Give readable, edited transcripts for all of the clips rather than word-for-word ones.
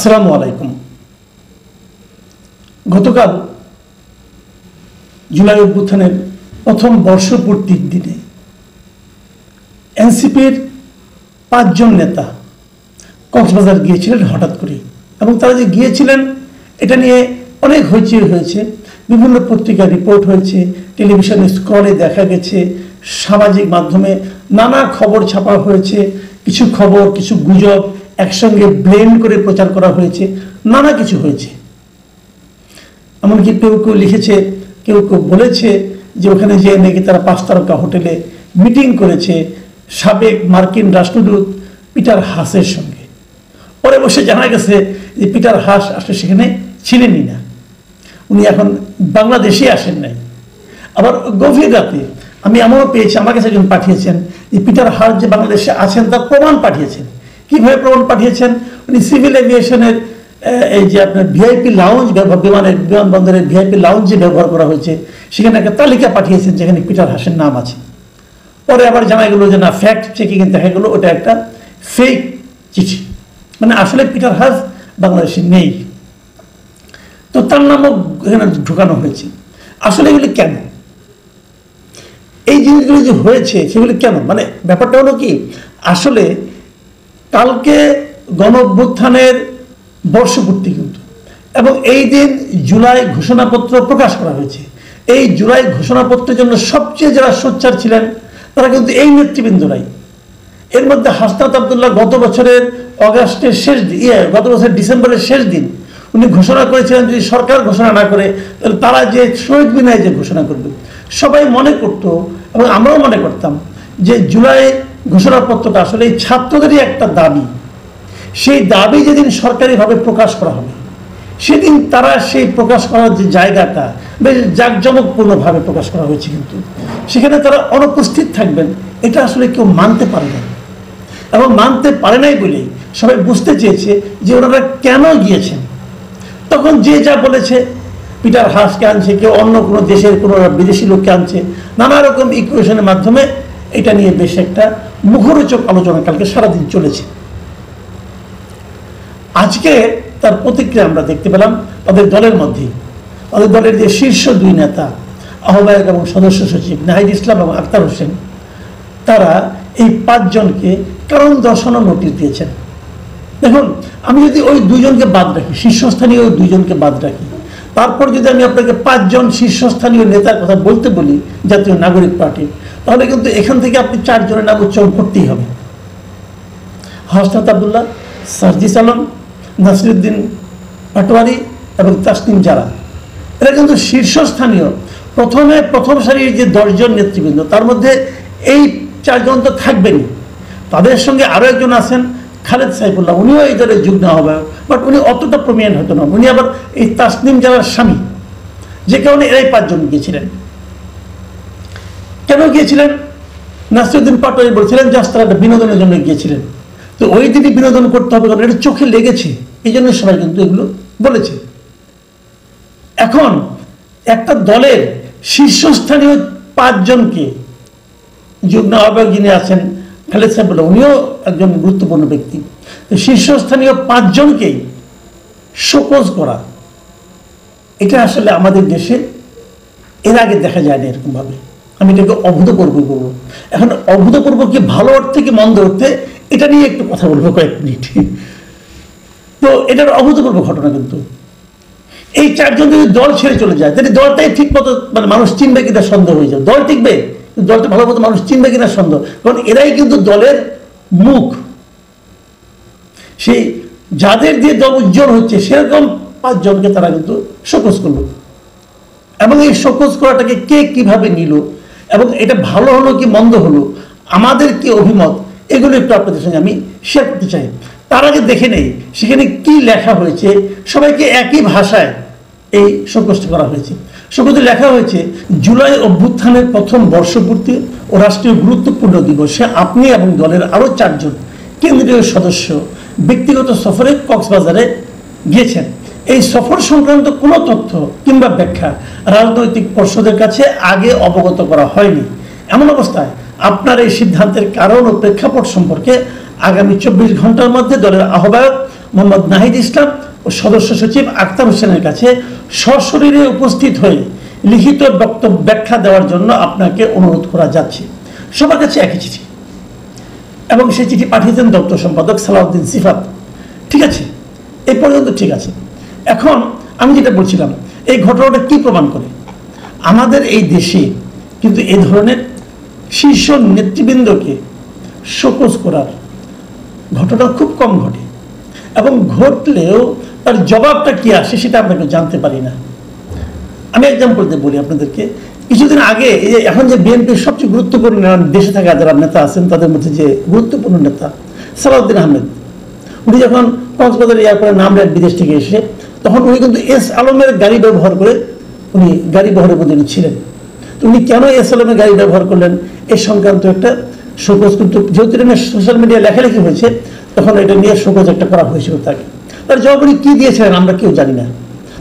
আসসালামু আলাইকুম। গতকাল জুলাই অভ্যুত্থানের প্রথম বর্ষপূর্তির দিনে এনসিপির 5 জন নেতা কক্সবাজার গিয়েছিলেন হঠাৎ করে, এবং তারা যে গিয়েছিলেন এটা নিয়ে অনেক হইচই হয়েছে। বিভিন্ন পত্রিকায় রিপোর্ট হয়েছে, টেলিভিশনে স্ক্রলে দেখা গেছে, সামাজিক মাধ্যমে নানা খবর ছাপা হয়েছে, কিছু খবর কিছু গুজব একসঙ্গে ব্লেন্ড করে প্রচার করা হয়েছে, নানা কিছু হয়েছে। এমনকি কেউ কেউ লিখেছে, কেউ কেউ বলেছে যে ওখানে যে নাকি তারা 5 তারকা হোটেলে মিটিং করেছে সাবেক মার্কিন রাষ্ট্রদূত পিটার হাসের সঙ্গে। পরে বসে জানা গেছে যে পিটার হাস আসলে সেখানে ছিলেনই না, উনি এখন বাংলাদেশে আসেন নাই। আবার গভীর রাতে আমি এমনও পেয়েছি, আমার কাছে একজন পাঠিয়েছেন যে পিটার হাস যে বাংলাদেশে আছেন তার প্রমাণ পাঠিয়েছেন। কীভাবে প্রমাণ পাঠিয়েছেন? উনি সিভিল এভিয়েশনের এই যে আপনার ভিআইপি লাউঞ্জ বিমানবন্দরের ভিআইপি লাউঞ্জ যে ব্যবহার করা হয়েছে সেখানে একটা তালিকা পাঠিয়েছেন যেখানে পিটার হাসের নাম আছে। পরে আবার জানা গেল যে না, ফ্যাক্ট চেকিং দেখা গেল ওটা একটা ফেক চিঠি, মানে আসলে পিটার হাস বাংলাদেশে নেই, তো তার নামও এখানে ঢুকানো হয়েছে। আসলে এগুলি কেন, এই জিনিসগুলি যে হয়েছে সেগুলি কেন, মানে ব্যাপারটা হলো কি, আসলে কালকে গণ অভ্যুত্থানের বর্ষপূর্তি কিন্তু, এবং এই দিন জুলাই ঘোষণাপত্র প্রকাশ করা হয়েছে। এই জুলাই ঘোষণাপত্রের জন্য সবচেয়ে যারা সোচ্চার ছিলেন তারা কিন্তু এই নেতৃবৃন্দরাই। এর মধ্যে হাসনাত আবদুল্লাহ গত বছরের ডিসেম্বরের শেষ দিন উনি ঘোষণা করেছিলেন যদি সরকার ঘোষণা না করে তাহলে তারা যে শহীদ মিনারে যে ঘোষণা করবে। সবাই মনে করত এবং আমরাও মনে করতাম যে জুলাই ঘোষণাপত্রটা আসলে এই ছাত্রদেরই একটা দাবি, সেই দাবি যেদিন সরকারিভাবে প্রকাশ করা হবে সেদিন তারা সেই প্রকাশ করার যে জায়গাটা বেশ জাঁকজমকপূর্ণভাবে প্রকাশ করা হয়েছে, কিন্তু সেখানে তারা অনুপস্থিত থাকবেন এটা আসলে কেউ মানতে পারে না। এবং মানতে পারে নাই বলেই সবাই বুঝতে চেয়েছে যে ওনারা কেন গিয়েছেন। তখন যে যা বলেছে, পিটার হাসকে আনছে, কেউ অন্য কোনো দেশের কোনো বিদেশি লোককে আনছে, নানা রকম ইকুয়েশনের মাধ্যমে এটা নিয়ে বেশ একটা মুখরোচক আলোচনা কালকে সারাদিন চলেছে। আজকে তার প্রতিক্রিয়া আমরা দেখতে পেলাম তাদের দলের মধ্যেই। তাদের দলের যে শীর্ষ 2 নেতা আহ্বায়ক এবং সদস্য সচিব নাহিদ ইসলাম এবং আক্তার হোসেন, তারা এই 5 জনকে কারণ দর্শানোর নোটিশ দিয়েছেন। দেখুন, আমি যদি ওই 2 জনকে বাদ রাখি, শীর্ষস্থানীয় ওই 2 জনকে বাদ রাখি, তারপর যদি আমি আপনাকে 5 জন শীর্ষস্থানীয় নেতার কথা বলতে বলি জাতীয় নাগরিক পার্টির, তাহলে কিন্তু এখান থেকে আপনি 4 জনের নাম উচ্চারণ করতেই হবে। হাসনাত আবদুল্লাহ, সার্জিস আলম, নাসিরুদ্দিন পাটোয়ারি এবং তাসনিম জারা, এরা কিন্তু শীর্ষস্থানীয় প্রথম সারির যে 10 জন নেতৃবৃন্দ, তার মধ্যে এই 4 জন তো থাকবেনই। তাদের সঙ্গে আরও একজন আছেন খালেদ সাইফুল্লাহ, উনিও এই দলের যুগ্ম আহ্বায়ক, বাট উনি অতটা প্রমিনেন্ট হতো না। উনি আবার এই তাসনিম জারার স্বামী, যে কারণে এরাই 5 জন গিয়েছিলেন। কেন গিয়েছিলেন? নাসিরুদ্দিন পাটোয়ারি বলছিলেন জাস্ট তারা একটা বিনোদনের জন্য গিয়েছিলেন, তো ওই দিনই বিনোদন করতে হবে কারণ এটা চোখে লেগেছে, এই জন্য সবাই কিন্তু এগুলো বলেছে। এখন একটা দলের শীর্ষস্থানীয় 5 জনকে, যুগ্ম আহ্বায়ক যিনি আছেন খালেদ সাইফুল্লাহ, উনিও একজন গুরুত্বপূর্ণ ব্যক্তি, তো শীর্ষস্থানীয় 5 জনকেই শোকজ করা, এটা আসলে আমাদের দেশে এর আগে দেখা যায় না এরকমভাবে। আমি এটাকে অভূতপূর্ব বলবো। এখন অভূতপূর্ব কি ভালো অর্থে কি মন্দ অর্থে, এটা নিয়ে একটু কথা বলবো কয়েক মিনিট। তো এটার অভূতপূর্ব ঘটনা কিন্তু এই 4 জন যদি দল ছেড়ে চলে যায় তাহলে দলটাই ঠিক মতো, মানে মানুষ চিনবে কিনা সন্দেহ হয়ে যাবে। দল টিকবে, দলটা ভালো মতো মানুষ চিনবে কিনা সন্দেহ, কারণ এরাই কিন্তু দলের মুখ। সেই যাদের দিয়ে দল উজ্জ্বল হচ্ছে সেরকম 5 জনকে তারা কিন্তু শোকজ করলো, এবং এই শোকজ করাটাকে কে কিভাবে নিল এবং এটা ভালো হলো কি মন্দ হলো, আমাদের কি অভিমত, এগুলো একটু আপনাদের সঙ্গে আমি শেয়ার করতে চাই। তার আগে দেখে নেই সেখানে কি লেখা হয়েছে। সবাইকে একই ভাষায় এই শোকজটা করা হয়েছে। শোকজে লেখা হয়েছে, জুলাই অভ্যুত্থানের প্রথম বর্ষপূর্তি ও রাষ্ট্রীয় গুরুত্বপূর্ণ দিবসে আপনি এবং দলের আরও 4 জন কেন্দ্রীয় সদস্য ব্যক্তিগত সফরে কক্সবাজারে গিয়েছেন। এই সফর সংক্রান্ত কোনো তথ্য কিংবা ব্যাখ্যা রাজনৈতিক পর্ষদের কাছে আগে অবগত করা হয়নি। এমন অবস্থায় আপনার এই সিদ্ধান্তের কারণ ও প্রেক্ষাপট সম্পর্কে আগামী 24 ঘন্টার মধ্যে দলের আহ্বায়ক মোহাম্মদ নাহিদ ইসলাম ও সদস্য সচিব আক্তার হোসেনের কাছে সশরীরে উপস্থিত হয়ে লিখিত বক্তব্য ব্যাখ্যা দেওয়ার জন্য আপনাকে অনুরোধ করা যাচ্ছে। সবার কাছে একই চিঠি, এবং সেই চিঠি পাঠিয়েছেন দপ্তর সম্পাদক সালাউদ্দিন সিফাত। ঠিক আছে, এই পর্যন্ত ঠিক আছে। এখন আমি যেটা বলছিলাম, এই ঘটনাটা কি প্রমাণ করে? আমাদের এই দেশে কিন্তু এই ধরনের শীর্ষ নেতৃবৃন্দকে শোকজ করার ঘটনা খুব কম ঘটে, এবং ঘটলেও তার জবাবটা কি আসে সেটা আমরা জানতে পারি না। আমি এক্সাম্পল দিয়ে বলি আপনাদেরকে। কিছুদিন আগে এই যে এখন যে বিএনপির সবচেয়ে গুরুত্বপূর্ণ দেশে থাকা যারা নেতা আছেন তাদের মধ্যে যে গুরুত্বপূর্ণ নেতা সালাউদ্দিন আহমেদ, উনি যখন কক্সবাজার এয়ারপোর্টে নামলেন বিদেশ থেকে এসে, তখন উনি কিন্তু এস আলমের গাড়ি ব্যবহার করে উনি গাড়ি বহরের মধ্যে ছিলেন। তো উনি কেন এস আলমের গাড়ি ব্যবহার করলেন এই সংক্রান্ত একটা শোকজ, কিন্তু যেহেতু সোশ্যাল মিডিয়ায় লেখালেখি হয়েছে তখন এটা নিয়ে শোকজ একটা করা হয়েছিল তাকে। তার জবাব উনি কি দিয়েছিলেন আমরা কেউ জানি না,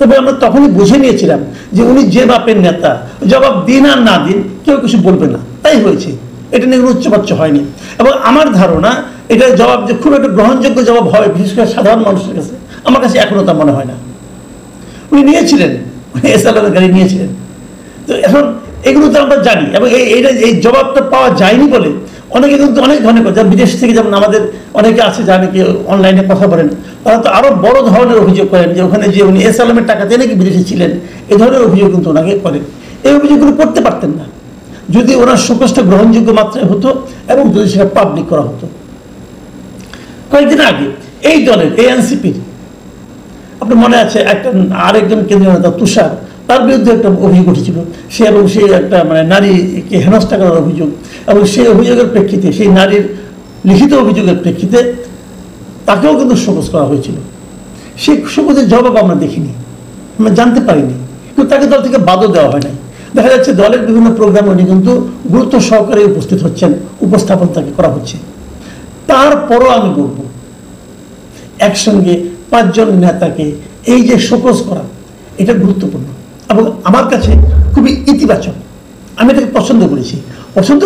তবে আমরা তখনই বুঝে নিয়েছিলাম যে উনি যে বাপের নেতা, জবাব দিন আর না দিন কেউ কিছু বলবে না, তাই হয়েছে। এটা নিয়ে উচ্চবাচ্য হয়নি, এবং আমার ধারণা এটার জবাব যে খুব একটা গ্রহণযোগ্য জবাব হয় বিশেষ করে সাধারণ মানুষের কাছে, আমার কাছে এখনো তা মনে হয় না। উনি নিয়েছিলেন, এস আলমের গাড়ি নিয়েছিলেন। তো এখন এগুলো তো আমরা জানি, এবং এই জবাবটা পাওয়া যায়নি বলে অনেকে কিন্তু অনেক ধরনের কথা, বিদেশ থেকে যেমন আমাদের অনেকে আছে যা নাকি অনলাইনে কথা বলেন, তারা তো আরো বড় ধরনের অভিযোগ করেন যে ওখানে যে উনি এস আলমের টাকাতে নাকি বিদেশে ছিলেন, এই ধরনের অভিযোগ কিন্তু ওনাকে করেন। এই অভিযোগগুলো করতে পারতেন না যদি ওনার শোকজটা গ্রহণযোগ্য মাত্রায় হতো এবং যদি সেটা পাবলিক করা হতো। কয়েকদিন আগে এই দলের এএনসিপির আপনার মনে আছে একটা আরেকজন কেন্দ্রীয় নেতা তুষার, তার বিরুদ্ধে একটা অভিযোগ উঠেছিল, সে এবং সে একটা নারীকে হেনস্থা করার অভিযোগ, এবং সেই অভিযোগের প্রেক্ষিতে, সেই নারীর লিখিত অভিযোগের প্রেক্ষিতে তাকেও কিন্তু শোকজ করা হয়েছিল। সেই শোকজের জবাব আমরা দেখিনি, আমরা জানতে পারিনি, কিন্তু তাকে দল থেকে বাদও দেওয়া হয় নাই। দেখা যাচ্ছে দলের বিভিন্ন প্রোগ্রামে উনি কিন্তু গুরুত্ব সহকারে উপস্থিত হচ্ছেন, উপস্থাপন তাকে করা হচ্ছে। তারপরও আমি বলবো একসঙ্গে 5 জন নেতাকে এই যে শোকজ করা, এটা গুরুত্বপূর্ণ এবং আমার কাছে খুবই ইতিবাচক। আমি এটাকে পছন্দ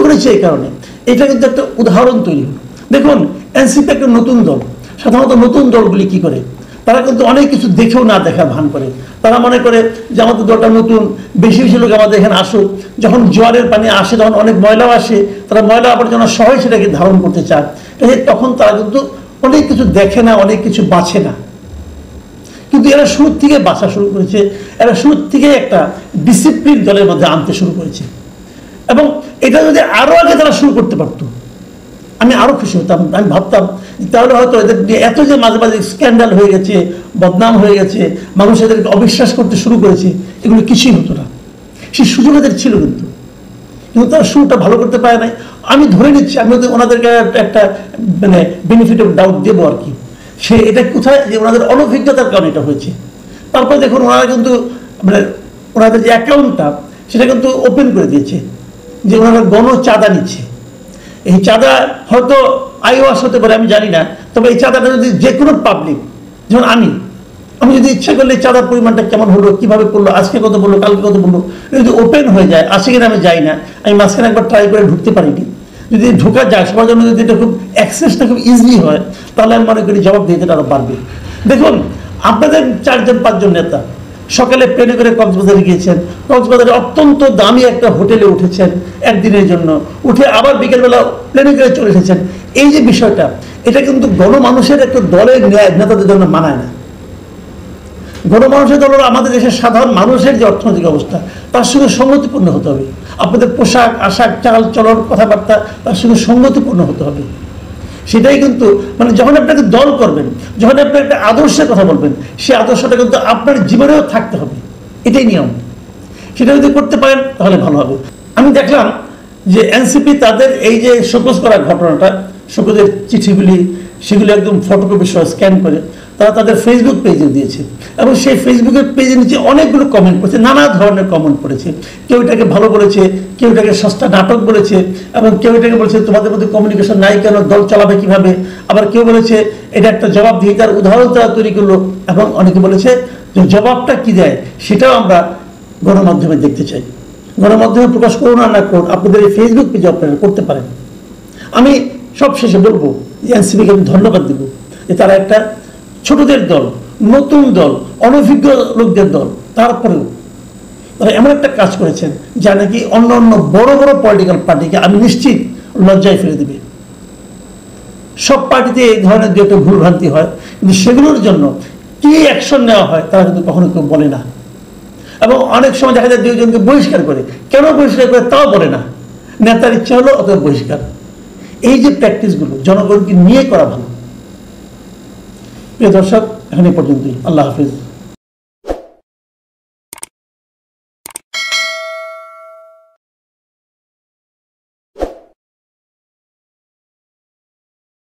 করেছি এই কারণে এটা কিন্তু একটা উদাহরণ তৈরি হলো। দেখুন, এনসিপি একটা নতুন দল, সাধারণত নতুন দলগুলি কি করে, তারা কিন্তু অনেক কিছু দেখেও না দেখার ভান করে। তারা মনে করে যে আমাদের দলটা নতুন, বেশি বেশি লোক আমাদের এখানে আসুক, যখন জোয়ারের পানি আসে তখন অনেক ময়লাও আসে, তারা ময়লা আবর্জনা সবাই সেটাকে ধারণ করতে চায়, তখন তারা কিন্তু অনেক কিছু দেখে না, অনেক কিছু বাছে না। কিন্তু এরা শুরু থেকে বাছা শুরু করেছে, এরা শুরু থেকে একটা ডিসিপ্লিন দলের মধ্যে আনতে শুরু করেছে, এবং এটা যদি আরো আগে তারা শুরু করতে পারতো আমি আরো খুশি হতাম। আমি ভাবতাম তাহলে হয়তো এদের এত যে মাঝে মাঝে স্ক্যান্ডাল হয়ে গেছে, বদনাম হয়ে গেছে, মানুষ এদেরকে অবিশ্বাস করতে শুরু করেছে, এগুলো কিছুই হতো না। সেই সুযোগ এদের ছিল, কিন্তু তারা শুরুটা ভালো করতে পারে নাই। আমি ধরে নিচ্ছি, আমি ওনাদেরকে একটা বেনিফিট অফ ডাউট দেবো আর কি, সে এটা কোথায় যে ওনাদের অনভিজ্ঞতার কারণে এটা হয়েছে। তারপর দেখুন ওনারা কিন্তু ওনাদের যে অ্যাকাউন্টটা সেটা কিন্তু ওপেন করে দিয়েছে, যে ওনারা চাঁদা নিচ্ছে। এই চাঁদা হয়তো আইওয়াস হতে পারে, আমি জানি না, তবে এই চাঁদাটা যদি যে কোনো পাবলিক, যেমন আমি যদি ইচ্ছা করলে চাঁদার পরিমাণটা কেমন হলো, কিভাবে করলো, আজকে কত বললো, কালকে কত বললো, যদি ওপেন হয়ে যায়, আসে কিনা আমি যাই না, আমি মাঝখানে একবার ট্রাই করে ঢুকতে পারিনি, যদি ঢোকা যায় সবার জন্য, যদি এটা খুব অ্যাক্সেসটা খুব ইজিলি হয়, তাহলে আমি মনে করি জবাবদিহিতাটা আরো বাড়বে। দেখুন, আপনাদের 4 জন 5 জন নেতা সকালে প্লেনে করে কক্সবাজারে গিয়েছেন, কক্সবাজারে অত্যন্ত দামি একটা হোটেলে উঠেছেন একদিনের জন্য, উঠে আবার বিকেলবেলা প্লেনে করে চলে এসেছেন। এই যে বিষয়টা, এটা কিন্তু গণমানুষের একটা দলের নেতাদের জন্য মানায় না। গণমানুষের দল আমাদের দেশের সাধারণ মানুষের যে অর্থনৈতিক অবস্থা, তার সঙ্গে সঙ্গতিপূর্ণ হতে হবে। আপনাদের পোশাক আশাক, চাল চলন, কথাবার্তা তার সঙ্গে সঙ্গতিপূর্ণ হতে হবে। সেটাই কিন্তু যখন আপনাকে দল করবেন, যখন আপনি একটা আদর্শের কথা বলবেন, সেই আদর্শটা কিন্তু আপনার জীবনেও থাকতে হবে, এটাই নিয়ম। সেটা যদি করতে পারেন তাহলে ভালো হবে। আমি দেখলাম যে এনসিপি তাদের এই যে শোকজ করার ঘটনাটা, শোকজের চিঠিগুলি, সেগুলি একদম ফটোকপি সহ স্ক্যান করে তারা তাদের ফেসবুক পেজে দিয়েছে, এবং সেই ফেসবুকের পেজের নিচে অনেকগুলো কমেন্ট করেছে, নানা ধরনের কমেন্ট করেছে। কেউ এটাকে ভালো বলেছে, কেউ এটাকে সস্তা নাটক বলেছে, এবং কেউ এটাকে বলেছে তোমাদের মধ্যে কমিউনিকেশন নাই কেন, দল চালাবে কিভাবে, আবার কেউ বলেছে এটা একটা জবাবদিহিতার উদাহরণ তারা তৈরি করলো, এবং অনেকে বলেছে যে জবাবটা কি দেয় সেটাও আমরা গণমাধ্যমে দেখতে চাই। গণমাধ্যমে প্রকাশ করুন আর না করুন, আপনাদের এই ফেসবুক পেজে আপনারা করতে পারেন। আমি সব শেষে বলবো যে এনসিপিকে আমি ধন্যবাদ দেব যে তারা একটা ছোটদের দল, নতুন দল, অনভিজ্ঞ লোকদের দল, তারপরেও তারা এমন একটা কাজ করেছেন যা নাকি অন্য অন্য বড় বড় পলিটিক্যাল পার্টিকে আমি নিশ্চিত লজ্জায় ফেলে দেবে। সব পার্টিতে এই ধরনের দু একটা ভুলভ্রান্তি হয়, কিন্তু সেগুলোর জন্য কি অ্যাকশন নেওয়া হয় তারা কিন্তু কখনো কেউ বলে না। এবং অনেক সময় দেখা যায় দুইজনকে বহিষ্কার করে, কেন বহিষ্কার করে তাও বলে না, নেতার ইচ্ছা হলো অথবা বহিষ্কার। এই যে প্র্যাকটিসগুলো জনগণকে নিয়ে করা ভালো। প্রিয় দর্শক, এখন এই পর্যন্তই। আল্লাহ হাফিজ।